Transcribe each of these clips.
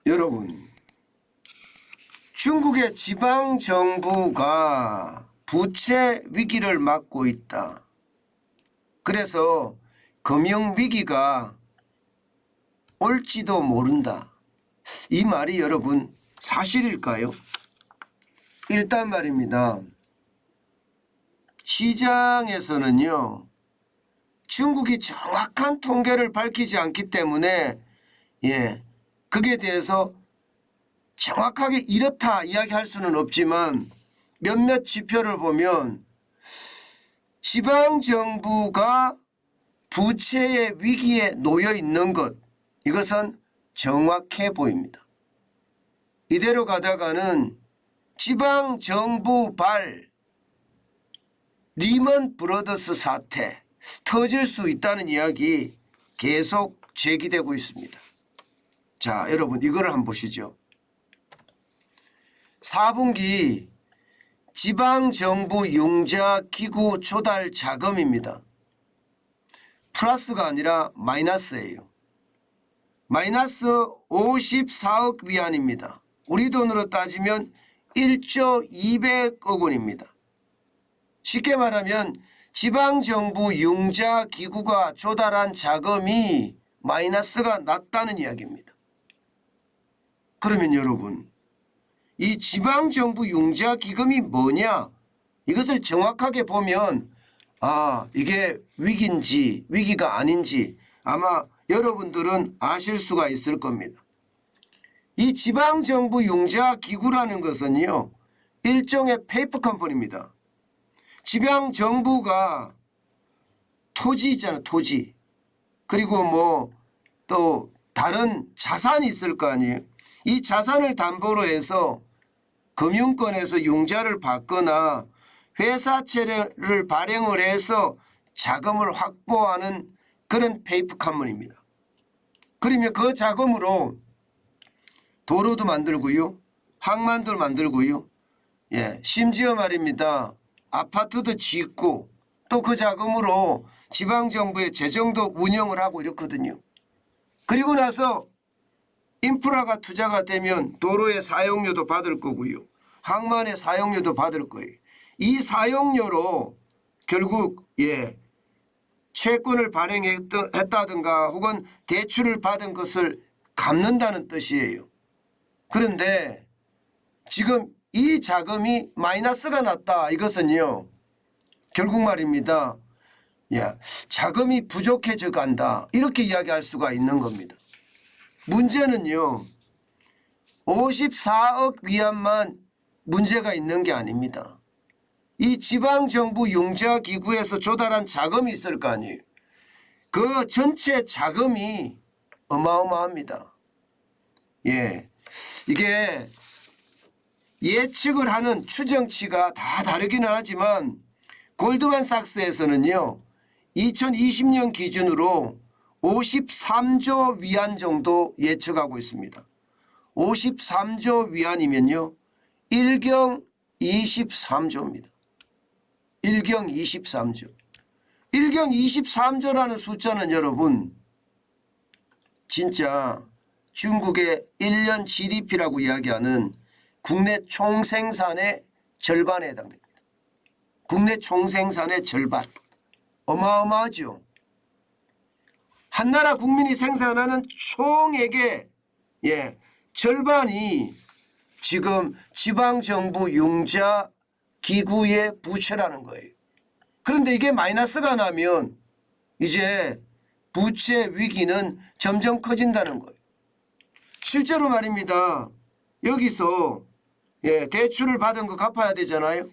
여러분, 중국의 지방정부가 부채 위기를 맞고 있다. 그래서 금융위기가 올지도 모른다. 이 말이 여러분 사실일까요? 일단 말입니다. 시장에서는요, 중국이 정확한 통계를 밝히지 않기 때문에 그게 대해서 정확하게 이렇다 이야기할 수는 없지만 몇몇 지표를 보면 지방정부가 부채의 위기에 놓여 있는 것, 이것은 정확해 보입니다. 이대로 가다가는 지방정부발 리먼 브러더스 사태 터질 수 있다는 이야기 계속 제기되고 있습니다. 자, 여러분 이거를 한번 보시죠. 4분기 지방정부 융자기구 조달 자금입니다. 플러스가 아니라 마이너스예요. 마이너스 54억 위안입니다. 우리 돈으로 따지면 1조 200억 원입니다. 쉽게 말하면 지방정부 융자기구가 조달한 자금이 마이너스가 났다는 이야기입니다. 그러면 여러분, 이 지방정부 융자기금이 뭐냐? 이것을 정확하게 보면 이게 위기인지 위기가 아닌지 아마 여러분들은 아실 수가 있을 겁니다. 이 지방정부 융자기구라는 것은요, 일종의 페이퍼 컴퍼니입니다. 지방정부가 토지 있잖아요. 토지. 그리고 뭐 또 다른 자산이 있을 거 아니에요. 이 자산을 담보로 해서 금융권에서 융자를 받거나 회사채를 발행을 해서 자금을 확보하는 그런 페이퍼 컴퍼니입니다. 그러면 그 자금으로 도로도 만들고요, 항만도 만들고요, 심지어 말입니다, 아파트도 짓고 또 그 자금으로 지방정부의 재정도 운영을 하고 이렇거든요. 그리고 나서 인프라가 투자가 되면 도로의 사용료도 받을 거고요, 항만의 사용료도 받을 거예요. 이 사용료로 결국 채권을 발행했다든가 혹은 대출을 받은 것을 갚는다는 뜻이에요. 그런데 지금 이 자금이 마이너스가 났다. 이것은요, 결국 말입니다, 자금이 부족해져 간다. 이렇게 이야기할 수가 있는 겁니다. 문제는요, 54억 위안만 문제가 있는 게 아닙니다. 이 지방정부 융자기구에서 조달한 자금이 있을 거 아니에요. 그 전체 자금이 어마어마합니다. 이게 예측을 하는 추정치가 다 다르기는 하지만 골드만삭스에서는요, 2020년 기준으로 53조 위안 정도 예측하고 있습니다. 53조 위안이면요, 1경 23조입니다. 1경 23조. 1경 23조라는 숫자는 여러분 진짜 중국의 1년 GDP라고 이야기하는 국내 총생산의 절반에 해당됩니다. 국내 총생산의 절반. 어마어마하죠. 한나라 국민이 생산하는 총액의 절반이 지금 지방정부 융자기구의 부채라는 거예요. 그런데 이게 마이너스가 나면 이제 부채 위기는 점점 커진다는 거예요. 실제로 말입니다, 여기서 대출을 받은 거 갚아야 되잖아요.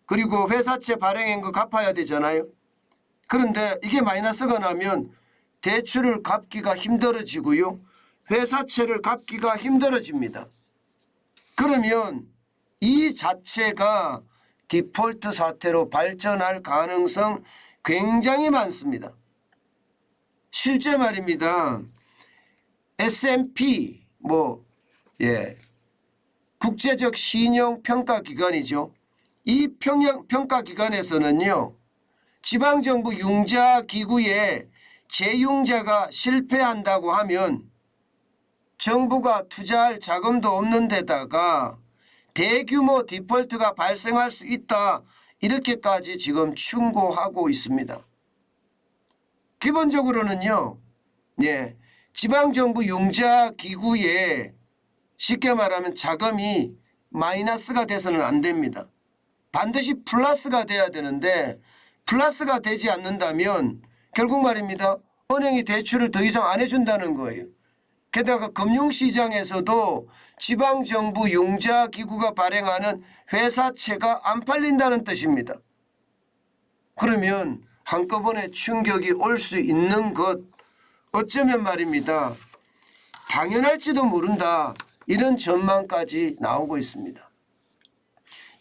그리고 회사채 발행한 거 갚아야 되잖아요. 그런데 이게 마이너스가 나면 대출을 갚기가 힘들어지고요, 회사채를 갚기가 힘들어집니다. 그러면 이 자체가 디폴트 사태로 발전할 가능성 굉장히 많습니다. 실제 말입니다, S&P 국제적 신용평가기관이죠. 이 평가기관에서는요, 지방정부 융자기구에 재융자가 실패한다고 하면 정부가 투자할 자금도 없는 데다가 대규모 디폴트가 발생할 수 있다. 이렇게까지 지금 충고하고 있습니다. 기본적으로는요. 지방정부 융자기구에 쉽게 말하면 자금이 마이너스가 돼서는 안 됩니다. 반드시 플러스가 돼야 되는데 플러스가 되지 않는다면 결국 말입니다. 은행이 대출을 더 이상 안 해준다는 거예요. 게다가 금융시장에서도 지방정부 융자기구가 발행하는 회사채가 안 팔린다는 뜻입니다. 그러면 한꺼번에 충격이 올 수 있는 것, 어쩌면 말입니다. 당연할지도 모른다. 이런 전망까지 나오고 있습니다.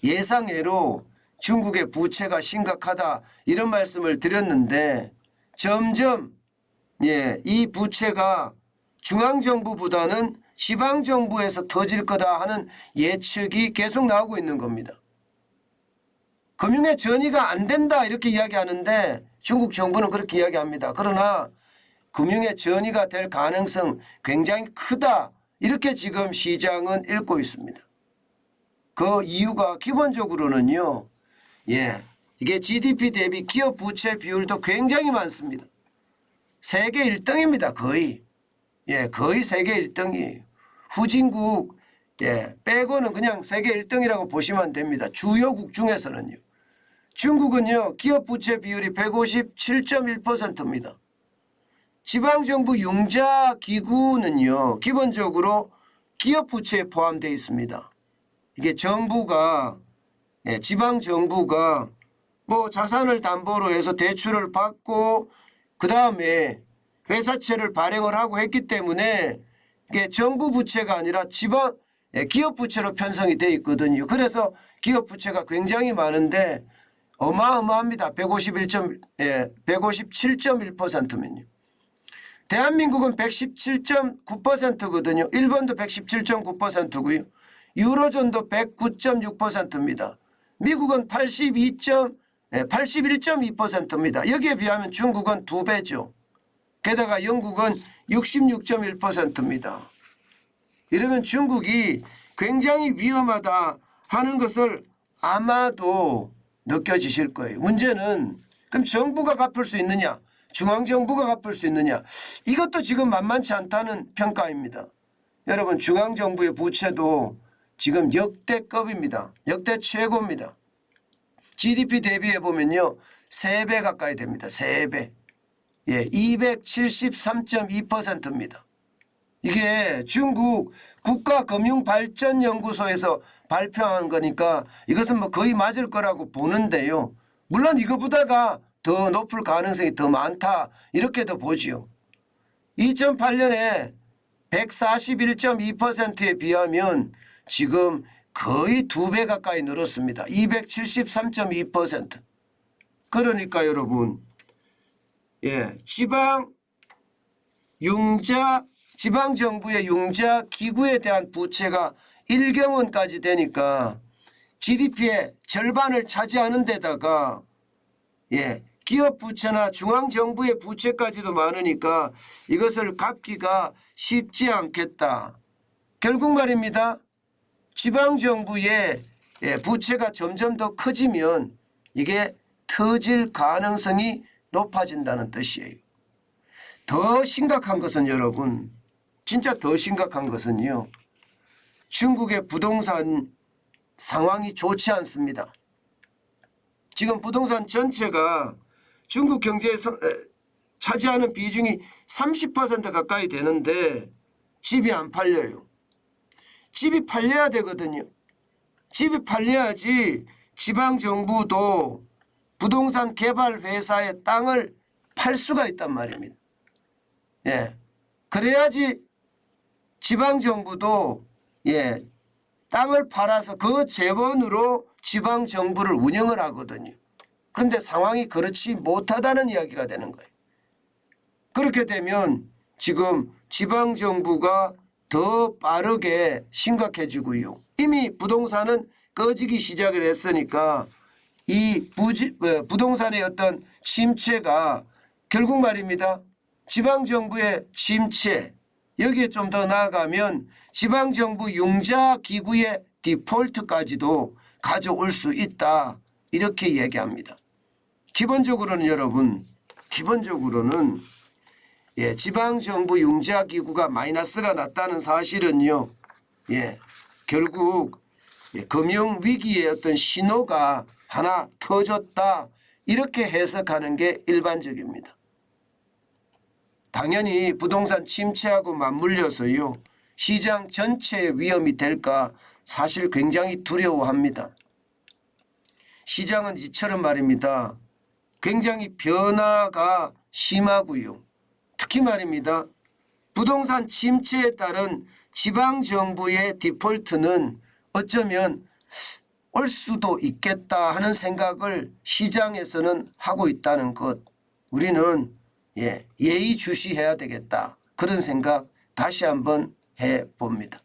예상외로 중국의 부채가 심각하다 이런 말씀을 드렸는데 점점 이 부채가 중앙정부보다는 지방정부에서 터질 거다 하는 예측이 계속 나오고 있는 겁니다. 금융의 전이가 안 된다 이렇게 이야기하는데 중국 정부는 그렇게 이야기합니다. 그러나 금융의 전이가 될 가능성 굉장히 크다 이렇게 지금 시장은 읽고 있습니다. 그 이유가 기본적으로는요. 이게 GDP 대비 기업 부채 비율도 굉장히 많습니다. 세계 1등입니다. 거의. 거의 세계 1등이에요. 후진국 빼고는 그냥 세계 1등이라고 보시면 됩니다. 주요국 중에서는요. 중국은요. 기업 부채 비율이 157.1%입니다. 지방정부 융자기구는요. 기본적으로 기업 부채에 포함되어 있습니다. 이게 정부가 지방정부가 뭐 자산을 담보로 해서 대출을 받고 그 다음에 회사채를 발행을 하고 했기 때문에 이게 정부 부채가 아니라 지방 기업 부채로 편성이 되어 있거든요. 그래서 기업 부채가 굉장히 많은데 어마어마합니다. 157.1%면요. 대한민국은 117.9%거든요. 일본도 117.9%고요. 유로존도 109.6%입니다. 미국은 81.2%입니다. 여기에 비하면 중국은 2배죠. 게다가 영국은 66.1%입니다. 이러면 중국이 굉장히 위험하다 하는 것을 아마도 느껴지실 거예요. 문제는 그럼 정부가 갚을 수 있느냐? 중앙정부가 갚을 수 있느냐? 이것도 지금 만만치 않다는 평가입니다. 여러분 중앙정부의 부채도 지금 역대급입니다. 역대 최고입니다. GDP 대비해 보면요. 3배 가까이 됩니다. 3배. 273.2%입니다. 이게 중국 국가금융발전연구소에서 발표한 거니까 이것은 뭐 거의 맞을 거라고 보는데요. 물론 이거보다가 더 높을 가능성이 더 많다 이렇게도 보지요. 2008년에 141.2%에 비하면 지금 거의 2배 가까이 늘었습니다. 273.2%. 그러니까 여러분 지방정부의 융자 기구에 대한 부채가 1경원까지 되니까 GDP의 절반을 차지하는 데다가 기업 부채나 중앙정부의 부채까지도 많으니까 이것을 갚기가 쉽지 않겠다. 결국 말입니다. 지방정부의 부채가 점점 더 커지면 이게 터질 가능성이 높아진다는 뜻이에요. 더 심각한 것은 여러분 진짜 더 심각한 것은요. 중국의 부동산 상황이 좋지 않습니다. 지금 부동산 전체가 중국 경제에 차지하는 비중이 30% 가까이 되는데 집이 안 팔려요. 집이 팔려야 되거든요. 집이 팔려야지 지방정부도 부동산 개발 회사의 땅을 팔 수가 있단 말입니다. 그래야지 지방정부도 땅을 팔아서 그 재원으로 지방정부를 운영을 하거든요. 그런데 상황이 그렇지 못하다는 이야기가 되는 거예요. 그렇게 되면 지금 지방정부가 더 빠르게 심각해지고요. 이미 부동산은 꺼지기 시작을 했으니까 이 부동산의 어떤 침체가 결국 말입니다. 지방정부의 침체 여기에 좀 더 나아가면 지방정부 융자기구의 디폴트까지도 가져올 수 있다. 이렇게 얘기합니다. 기본적으로는 여러분, 기본적으로는 지방정부 융자기구가 마이너스가 났다는 사실은요. 결국 금융위기의 어떤 신호가 하나 터졌다. 이렇게 해석하는 게 일반적입니다. 당연히 부동산 침체하고 맞물려서요. 시장 전체의 위험이 될까 사실 굉장히 두려워합니다. 시장은 이처럼 말입니다. 굉장히 변화가 심하고요. 특히 말입니다. 부동산 침체에 따른 지방정부의 디폴트는 어쩌면 올 수도 있겠다 하는 생각을 시장에서는 하고 있다는 것. 우리는 예의주시해야 되겠다. 그런 생각 다시 한번 해봅니다.